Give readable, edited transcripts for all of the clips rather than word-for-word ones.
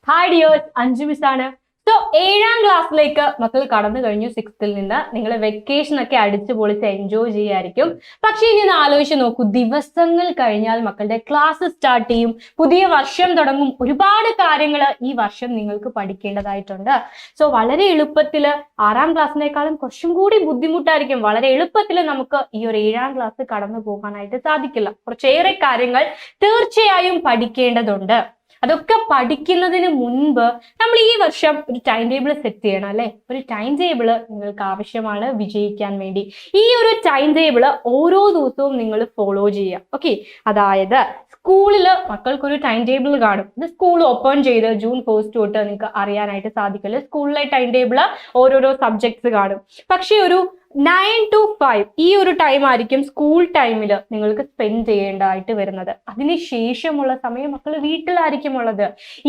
Hi dears, Anju Miss ആണ്. So 7ാം ക്ലാസ്സിലേക്ക് മക്കൾ കടന്നു കഴിഞ്ഞു. 6th നിന്ന് നിങ്ങൾ വെക്കേഷൻ ഒക്കെ അടിച്ചു പൊളിച്ച് എൻജോയ് ചെയ്യായിരിക്കും. പക്ഷേ ഇനി ഒന്ന് ആലോചിച്ച് നോക്കൂ, ദിവസങ്ങൾ കഴിഞ്ഞാൽ മക്കളുടെ ക്ലാസ് സ്റ്റാർട്ട് ചെയ്യും, പുതിയ വർഷം തുടങ്ങും. ഒരുപാട് കാര്യങ്ങൾ ഈ വർഷം നിങ്ങൾക്ക് പഠിക്കേണ്ടതായിട്ടുണ്ട്. സോ വളരെ എളുപ്പത്തിൽ 6ാം ക്ലാസ്സിനേക്കാളും കുറച്ചും കൂടി ബുദ്ധിമുട്ടായിരിക്കും. വളരെ എളുപ്പത്തിൽ നമുക്ക് ഈ ഒരു 7ാം ക്ലാസ് കടന്നു പോകാനായിട്ട് സാധിക്കില്ല. കുറച്ചേറെ കാര്യങ്ങൾ തീർച്ചയായും പഠിക്കേണ്ടതുണ്ട്. അതൊക്കെ പഠിക്കുന്നതിന് മുൻപ് നമ്മൾ ഈ വർഷം ഒരു ടൈം ടേബിൾ സെറ്റ് ചെയ്യണം അല്ലെ. ഒരു ടൈം ടേബിൾ നിങ്ങൾക്ക് ആവശ്യമാണ് വിജയിക്കാൻ വേണ്ടി. ഈ ഒരു ടൈം ടേബിൾ ഓരോ ദിവസവും നിങ്ങൾ ഫോളോ ചെയ്യുക. ഓക്കെ, അതായത് സ്കൂളിൽ മക്കൾക്കൊരു ടൈം ടേബിൾ കാണും. ഇത് സ്കൂൾ ഓപ്പൺ ചെയ്ത് ജൂൺ 1 തൊട്ട് നിങ്ങൾക്ക് അറിയാനായിട്ട് സാധിക്കില്ല. സ്കൂളിലെ ടൈം ടേബിൾ ഓരോരോ സബ്ജക്ട്സ് കാണും. പക്ഷെ ഒരു 9 to 5 ഈ ഒരു ടൈം ആയിരിക്കും സ്കൂൾ ടൈമിൽ നിങ്ങൾക്ക് സ്പെൻഡ് ചെയ്യേണ്ടതായിട്ട് വരുന്നത്. അതിനുശേഷമുള്ള സമയം മക്കൾ വീട്ടിലായിരിക്കും ഉള്ളത്.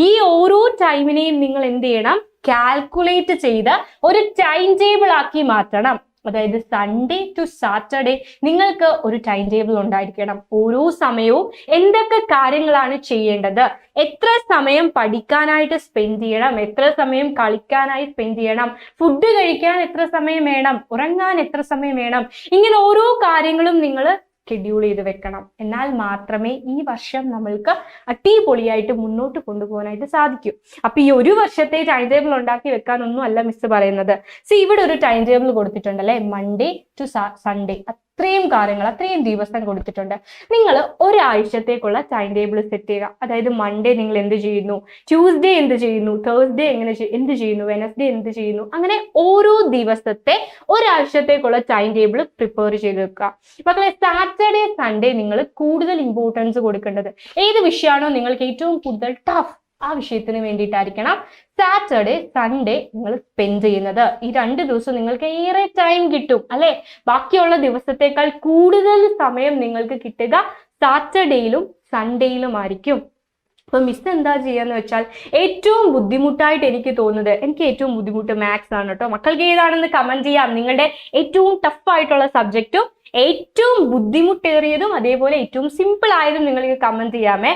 ഈ ഓരോ ടൈമിനെയും നിങ്ങൾ എന്ത് ചെയ്യണം? കാൽക്കുലേറ്റ് ചെയ്ത് ഒരു ടൈം ടേബിൾ ആക്കി മാറ്റണം. അതായത് സൺഡേ ടു സാറ്റർഡേ നിങ്ങൾക്ക് ഒരു ടൈം ടേബിൾ ഉണ്ടായിരിക്കണം. ഓരോ സമയവും എന്തൊക്കെ കാര്യങ്ങളാണ് ചെയ്യേണ്ടത്, എത്ര സമയം പഠിക്കാനായിട്ട് സ്പെൻഡ് ചെയ്യണം, എത്ര സമയം കളിക്കാനായി സ്പെൻഡ് ചെയ്യണം, ഫുഡ് കഴിക്കാൻ എത്ര സമയം വേണം, ഉറങ്ങാൻ എത്ര സമയം വേണം, ഇങ്ങനെ ഓരോ കാര്യങ്ങളും നിങ്ങൾ ഷെഡ്യൂൾ ചെയ്ത് വെക്കണം. എന്നാൽ മാത്രമേ ഈ വർഷം നമ്മൾക്ക് അടിപൊളിയായിട്ട് മുന്നോട്ട് കൊണ്ടുപോകാനായിട്ട് സാധിക്കൂ. അപ്പൊ ഈ ഒരു വർഷത്തെ ടൈം ടേബിൾ ഉണ്ടാക്കി വെക്കാനൊന്നും അല്ല മിസ് പറയുന്നത്. ഇവിടെ ഒരു ടൈം ടേബിൾ കൊടുത്തിട്ടുണ്ടല്ലേ, മൺഡേ ടു സൺഡേ. അത്രയും കാര്യങ്ങൾ, അത്രയും ദിവസം കൊടുത്തിട്ടുണ്ട്. നിങ്ങൾ ഒരാഴ്ചത്തേക്കുള്ള ടൈം ടേബിൾ സെറ്റ് ചെയ്യുക. അതായത് മൺഡേ നിങ്ങൾ എന്ത് ചെയ്യുന്നു, ട്യൂസ്ഡേ എന്ത് ചെയ്യുന്നു, തേഴ്സ്ഡേ എന്ത് ചെയ്യുന്നു, വെനസ്ഡേ എന്ത് ചെയ്യുന്നു, അങ്ങനെ ഓരോ ദിവസത്തെ ഒരാഴ്ചത്തേക്കുള്ള ടൈം ടേബിൾ പ്രിപ്പയർ ചെയ്ത് വെക്കുക. മക്കളെ, സാറ്റർഡേ സൺഡേ നിങ്ങൾ കൂടുതൽ ഇമ്പോർട്ടൻസ് കൊടുക്കേണ്ടത് ഏത് വിഷയമാണോ നിങ്ങൾക്ക് ഏറ്റവും കൂടുതൽ ടഫ്, ആ വിഷയത്തിന് വേണ്ടിയിട്ടായിരിക്കണം സാറ്റർഡേ സൺഡേ നിങ്ങൾ സ്പെൻഡ് ചെയ്യുന്നത്. ഈ 2 ദിവസം നിങ്ങൾക്ക് ഏറെ ടൈം കിട്ടും അല്ലെ. ബാക്കിയുള്ള ദിവസത്തേക്കാൾ കൂടുതൽ സമയം നിങ്ങൾക്ക് കിട്ടുക സാറ്റർഡേയിലും സൺഡേയിലും ആയിരിക്കും. അപ്പൊ മിസ് എന്താ ചെയ്യാന്ന് വെച്ചാൽ, ഏറ്റവും ബുദ്ധിമുട്ടായിട്ട് എനിക്ക് തോന്നുന്നത്, എനിക്ക് ഏറ്റവും ബുദ്ധിമുട്ട് മാത്സ് ആണ് കേട്ടോ. മക്കൾക്ക് ഏതാണെന്ന് കമന്റ് ചെയ്യാം. നിങ്ങളുടെ ഏറ്റവും ടഫ് ആയിട്ടുള്ള സബ്ജക്റ്റും ഏറ്റവും ബുദ്ധിമുട്ടേറിയതും അതേപോലെ ഏറ്റവും സിമ്പിൾ ആയതും നിങ്ങൾക്ക് കമന്റ് ചെയ്യാമേ.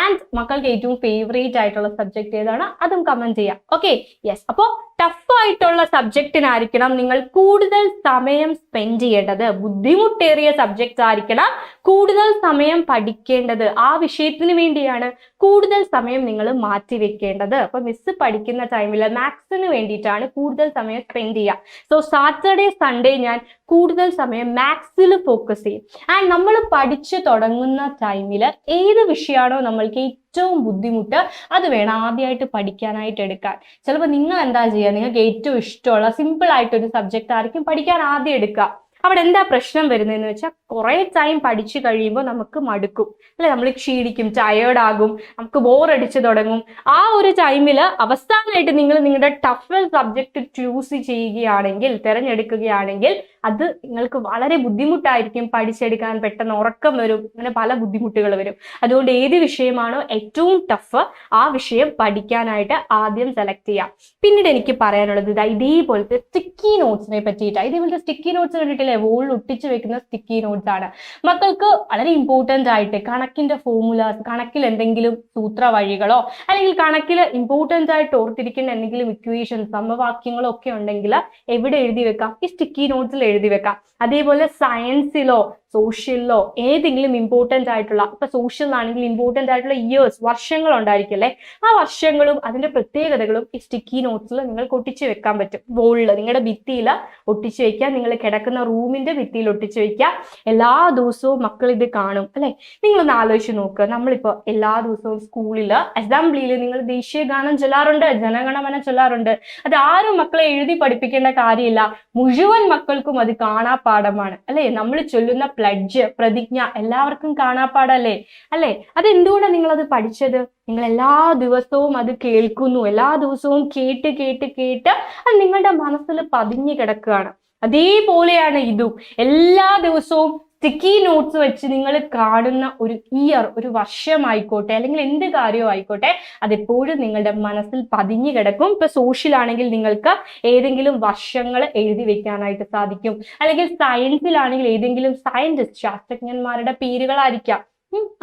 ആൻഡ് മക്കൾക്ക് ഏറ്റവും ഫേവറേറ്റ് ആയിട്ടുള്ള സബ്ജക്ട് ഏതാണ്, അതും കമന്റ് ചെയ്യാം. Okay, yes. അപ്പോൾ ടഫ് ആയിട്ടുള്ള സബ്ജക്റ്റിനായിരിക്കണം നിങ്ങൾ കൂടുതൽ സമയം സ്പെൻഡ് ചെയ്യേണ്ടത്. ബുദ്ധിമുട്ടേറിയ സബ്ജക്റ്റ് ആയിരിക്കണം കൂടുതൽ സമയം പഠിക്കേണ്ടത്. ആ വിഷയത്തിന് വേണ്ടിയാണ് കൂടുതൽ സമയം നിങ്ങൾ മാറ്റി വെക്കേണ്ടത്. അപ്പൊ മിസ് പഠിക്കുന്ന ടൈമിൽ മാത്സിന് വേണ്ടിയിട്ടാണ് കൂടുതൽ സമയം സ്പെൻഡ് ചെയ്യുക. സോ സാറ്റർഡേ സൺഡേ ഞാൻ കൂടുതൽ സമയം മാത്സിൽ ഫോക്കസ് ചെയ്യും. ആൻഡ് നമ്മൾ പഠിച്ചു തുടങ്ങുന്ന ടൈമിൽ ഏത് വിഷയമാണോ നമ്മൾക്ക് ഏറ്റവും ബുദ്ധിമുട്ട്, അത് വേണം ആദ്യമായിട്ട് പഠിക്കാനായിട്ട് എടുക്കാൻ. ചിലപ്പോൾ നിങ്ങൾ എന്താ ചെയ്യുക, നിങ്ങൾക്ക് ഏറ്റവും ഇഷ്ടമുള്ള സിമ്പിൾ ആയിട്ടൊരു സബ്ജക്റ്റ് ആയിരിക്കും പഠിക്കാൻ ആദ്യം എടുക്കുക. അവിടെ എന്താ പ്രശ്നം വരുന്നതെന്ന് വെച്ചാൽ, കുറെ ടൈം പഠിച്ചു കഴിയുമ്പോൾ നമുക്ക് മടുക്കും അല്ലെ, നമ്മൾ ക്ഷീണിക്കും, ടയേർഡ് ആകും, നമുക്ക് ബോറടിച്ച് തുടങ്ങും. ആ ഒരു ടൈമിൽ അവസാനമായിട്ട് നിങ്ങൾ നിങ്ങളുടെ ടഫ് സബ്ജക്റ്റ് ചൂസ് ചെയ്യുകയാണെങ്കിൽ, തിരഞ്ഞെടുക്കുകയാണെങ്കിൽ അത് നിങ്ങൾക്ക് വളരെ ബുദ്ധിമുട്ടായിരിക്കും പഠിച്ചെടുക്കാൻ. പെട്ടെന്ന് ഉറക്കം വരും, അങ്ങനെ പല ബുദ്ധിമുട്ടുകൾ വരും. അതുകൊണ്ട് ഏത് വിഷയമാണോ ഏറ്റവും ടഫ്, ആ വിഷയം പഠിക്കാനായിട്ട് ആദ്യം സെലക്ട് ചെയ്യാം. പിന്നീട് എനിക്ക് പറയാനുള്ളത് ഇതേപോലത്തെ സ്റ്റിക്കി നോട്ട്സിനെ പറ്റിയിട്ടാണ്. ഇതേപോലത്തെ സ്റ്റിക്കി നോട്ട്സ് കണ്ടിട്ടില്ലേ, വോളിൽ ഒട്ടിച്ച് വെക്കുന്ന സ്റ്റിക്കി നോട്ട്സ് ആണ്. മക്കൾക്ക് വളരെ ഇമ്പോർട്ടൻ്റ് ആയിട്ട് കണക്കിന്റെ ഫോർമുലാസ്, കണക്കിൽ എന്തെങ്കിലും സൂത്ര വഴികളോ അല്ലെങ്കിൽ കണക്കിൽ ഇമ്പോർട്ടൻ്റ് ആയിട്ട് ഓർത്തിരിക്കേണ്ട എന്തെങ്കിലും ഇക്വേഷൻ, സമവാക്യങ്ങളോ ഒക്കെ ഉണ്ടെങ്കിൽ എവിടെ എഴുതി വെക്കാം? ഈ സ്റ്റിക്കി നോട്ട്സിൽ എഴുതി വെക്കാം. അതേപോലെ സയൻസിലോ സോഷ്യലിലോ ഏതെങ്കിലും ഇമ്പോർട്ടൻ്റ് ആയിട്ടുള്ള, ഇപ്പൊ സോഷ്യലിനാണെങ്കിൽ ഇമ്പോർട്ടൻ്റ് ആയിട്ടുള്ള ഇയേഴ്സ്, വർഷങ്ങൾ ഉണ്ടായിരിക്കല്ലേ, ആ വർഷങ്ങളും അതിന്റെ പ്രത്യേകതകളും ഈ സ്റ്റിക്കി നോട്ട്സിൽ നിങ്ങൾക്ക് ഒട്ടിച്ച് വെക്കാൻ പറ്റും. വോളിൽ നിങ്ങളുടെ ഭിത്തിയിൽ ഒട്ടിച്ച് വെക്കാം, നിങ്ങൾ കിടക്കുന്ന റൂമിന്റെ ഭിത്തിയിൽ ഒട്ടിച്ച് വെക്കാം. എല്ലാ ദിവസവും മക്കൾ ഇത് കാണും അല്ലെ. നിങ്ങളൊന്ന് ആലോചിച്ച് നോക്കുക, നമ്മളിപ്പോ എല്ലാ ദിവസവും സ്കൂളിൽ അസംബ്ലിയിൽ നിങ്ങൾ ദേശീയ ഗാനം ചൊല്ലാറുണ്ട്, ജനഗണമന ചൊല്ലാറുണ്ട്. അത് ആരും മക്കളെ എഴുതി പഠിപ്പിക്കേണ്ട കാര്യമില്ല, മുഴുവൻ മക്കൾക്കും അത് കാണാപ്പാഠമാണ് അല്ലെ. നമ്മൾ ചൊല്ലുന്ന പ്ലഡ്ജ്, പ്രതിജ്ഞ എല്ലാവർക്കും കാണാപ്പാടല്ലേ അല്ലെ. അതെന്തുകൊണ്ടാണ് നിങ്ങൾ അത് പഠിച്ചത്? നിങ്ങൾ എല്ലാ ദിവസവും അത് കേൾക്കുന്നു, എല്ലാ ദിവസവും കേട്ട് കേട്ട് കേട്ട് അത് നിങ്ങളുടെ മനസ്സിൽ പതിഞ്ഞു കിടക്കുകയാണ്. അതേപോലെയാണ് ഇതും. എല്ലാ ദിവസവും സ്റ്റിക്കി നോട്ട്സ് വെച്ച് നിങ്ങൾ കാണുന്ന ഒരു ഇയർ, ഒരു വർഷമായിക്കോട്ടെ അല്ലെങ്കിൽ എന്ത് കാര്യവും ആയിക്കോട്ടെ, അതെപ്പോഴും നിങ്ങളുടെ മനസ്സിൽ പതിഞ്ഞു കിടക്കും. ഇപ്പൊ സോഷ്യൽ ആണെങ്കിൽ നിങ്ങൾക്ക് ഏതെങ്കിലും വർഷങ്ങൾ എഴുതി വെക്കാനായിട്ട് സാധിക്കും. അല്ലെങ്കിൽ സയൻസിലാണെങ്കിൽ ഏതെങ്കിലും സയന്റിസ്റ്റ്, ശാസ്ത്രജ്ഞന്മാരുടെ പേരുകളായിരിക്കാം,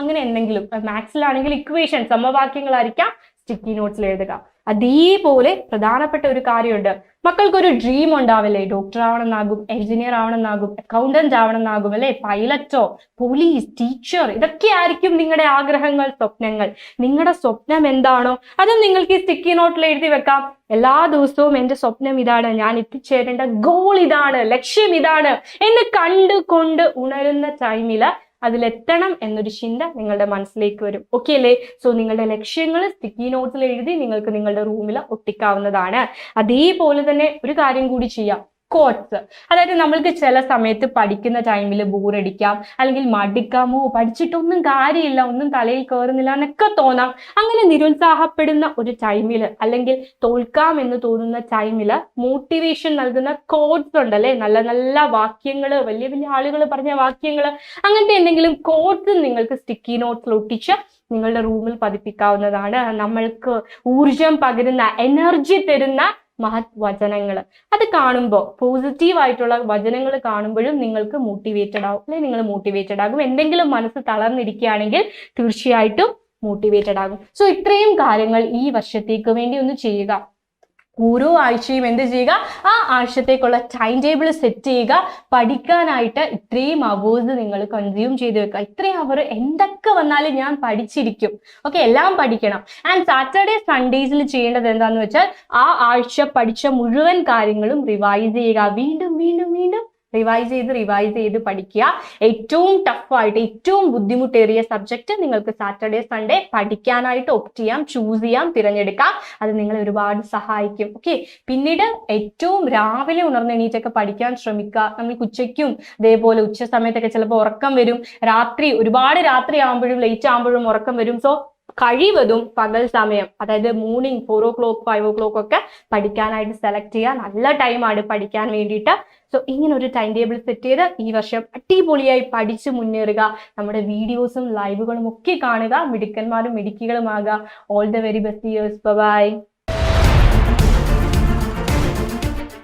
അങ്ങനെ എന്തെങ്കിലും. മാത്സിലാണെങ്കിൽ ഇക്വേഷൻ, സമവാക്യങ്ങളായിരിക്കാം. സ്റ്റിക്കി നോട്ട്സിൽ എഴുതുക. അതേപോലെ പ്രധാനപ്പെട്ട ഒരു കാര്യമുണ്ട്, മക്കൾക്കൊരു ഡ്രീം ഉണ്ടാവില്ലേ, ഡോക്ടർ ആവണമെന്നാകും, എഞ്ചിനീയർ ആവണമെന്നാകും, അക്കൗണ്ടന്റ് ആവണമെന്നാകും, അല്ലെ, പൈലറ്റോ, പോലീസ്, ടീച്ചർ, ഇതൊക്കെ ആയിരിക്കും നിങ്ങളുടെ ആഗ്രഹങ്ങൾ, സ്വപ്നങ്ങൾ. നിങ്ങളുടെ സ്വപ്നം എന്താണോ അതും നിങ്ങൾക്ക് ഈ സ്റ്റിക്കി നോട്ടിൽ എഴുതി വെക്കാം. എല്ലാ ദിവസവും എൻ്റെ സ്വപ്നം ഇതാണ്, ഞാൻ എത്തിച്ചേരേണ്ട ഗോൾ ഇതാണ്, ലക്ഷ്യം ഇതാണ് എന്ന് കണ്ടുകൊണ്ട് ഉണരുന്ന ടൈമില് അതിലെത്തണം എന്നൊരു ചിന്ത നിങ്ങളുടെ മനസ്സിലേക്ക് വരും. ഓക്കെ അല്ലേ? സോ നിങ്ങളുടെ ലക്ഷ്യങ്ങൾ സ്റ്റിക്കി നോട്ട്സിൽ എഴുതി നിങ്ങൾക്ക് നിങ്ങളുടെ റൂമിൽ ഒട്ടിക്കാവുന്നതാണ്. അതേപോലെ തന്നെ ഒരു കാര്യം കൂടി ചെയ്യാം, കോട്സ്. അതായത് നമ്മൾക്ക് ചില സമയത്ത് പഠിക്കുന്ന ടൈമിൽ ബോറടിക്കാം, അല്ലെങ്കിൽ മടിക്കാമോ, പഠിച്ചിട്ടൊന്നും കാര്യമില്ല, ഒന്നും തലയിൽ കയറുന്നില്ല എന്നൊക്കെ തോന്നാം. അങ്ങനെ നിരുത്സാഹപ്പെടുന്ന ഒരു ടൈമിൽ, അല്ലെങ്കിൽ തോൽക്കാം എന്ന് തോന്നുന്ന ടൈമിൽ മോട്ടിവേഷൻ നൽകുന്ന കോട്സ് ഉണ്ടല്ലേ, നല്ല നല്ല വാക്യങ്ങൾ, വലിയ വലിയ ആളുകൾ പറഞ്ഞ വാക്യങ്ങൾ, അങ്ങനത്തെ എന്തെങ്കിലും കോട്സ് നിങ്ങൾക്ക് സ്റ്റിക്കി നോട്ട്സിൽ ഒട്ടിച്ച് നിങ്ങളുടെ റൂമിൽ പതിപ്പിക്കാവുന്നതാണ്. നമ്മൾക്ക് ഊർജം പകരുന്ന, എനർജി തരുന്ന മഹത് വചനങ്ങൾ. അത് കാണുമ്പോൾ, പോസിറ്റീവ് ആയിട്ടുള്ള വചനങ്ങൾ കാണുമ്പോഴും നിങ്ങൾക്ക് മോട്ടിവേറ്റഡ് ആവും, അല്ലെ, നിങ്ങൾ മോട്ടിവേറ്റഡ് ആകും. എന്തെങ്കിലും മനസ്സ് തളർന്നിരിക്കുകയാണെങ്കിൽ തീർച്ചയായിട്ടും മോട്ടിവേറ്റഡ് ആകും. സോ ഇത്രയും കാര്യങ്ങൾ ഈ വർഷത്തേക്ക് വേണ്ടി ഒന്ന് ചെയ്യുക. ഓരോ ആഴ്ചയും എന്ത് ചെയ്യുക, ആ ആഴ്ചത്തേക്കുള്ള ടൈം ടേബിൾ സെറ്റ് ചെയ്യുക. പഠിക്കാനായിട്ട് ഇത്രയും അവേഴ്സ് നിങ്ങൾ കൺസ്യൂം ചെയ്ത് വെക്കുക. ഇത്രയും അവർ എന്തൊക്കെ വന്നാലും ഞാൻ പഠിച്ചിരിക്കും. ഓക്കെ, എല്ലാം പഠിക്കണം. ആൻഡ് സാറ്റർഡേ സൺഡേസിൽ ചെയ്യേണ്ടത് എന്താണെന്ന് വെച്ചാൽ ആ ആഴ്ച പഠിച്ച മുഴുവൻ കാര്യങ്ങളും റിവൈസ് ചെയ്യുക. വീണ്ടും വീണ്ടും വീണ്ടും റിവൈസ് ചെയ്ത് പഠിക്കുക. ഏറ്റവും ടഫായിട്ട്, ഏറ്റവും ബുദ്ധിമുട്ടേറിയ സബ്ജക്റ്റ് നിങ്ങൾക്ക് സാറ്റർഡേ സൺഡേ പഠിക്കാനായിട്ട് ഓപ്റ്റ് ചെയ്യാം, ചൂസ് ചെയ്യാം, തിരഞ്ഞെടുക്കാം. അത് നിങ്ങളെ ഒരുപാട് സഹായിക്കും. ഓക്കെ, പിന്നീട് ഏറ്റവും രാവിലെ ഉണർന്ന് എണീറ്റൊക്കെ പഠിക്കാൻ ശ്രമിക്കുക. നമുക്ക് ഉച്ചയ്ക്കും ഇതേപോലെ ഉച്ച സമയത്തൊക്കെ ചിലപ്പോൾ ഉറക്കം വരും, ഒരുപാട് രാത്രി ആകുമ്പോഴും ലേറ്റ് ആകുമ്പോഴും ഉറക്കം വരും. സോ കഴിവതും പകൽ സമയം, അതായത് മോർണിംഗ് 4 o'clock 5 o'clock ഒക്കെ പഠിക്കാനായിട്ട് സെലക്ട് ചെയ്യുക. നല്ല ടൈമാണ് പഠിക്കാൻ വേണ്ടിയിട്ട്. സോ ഇങ്ങനെ ഒരു ടൈം ടേബിൾ സെറ്റ് ചെയ്ത് ഈ വർഷം അടിപൊളിയായി പഠിച്ച് മുന്നേറുക. നമ്മുടെ വീഡിയോസും ലൈവുകളും ഒക്കെ കാണുക. മിടുക്കന്മാരും മിടുക്കികളുമാകുക. All the very best dears. By.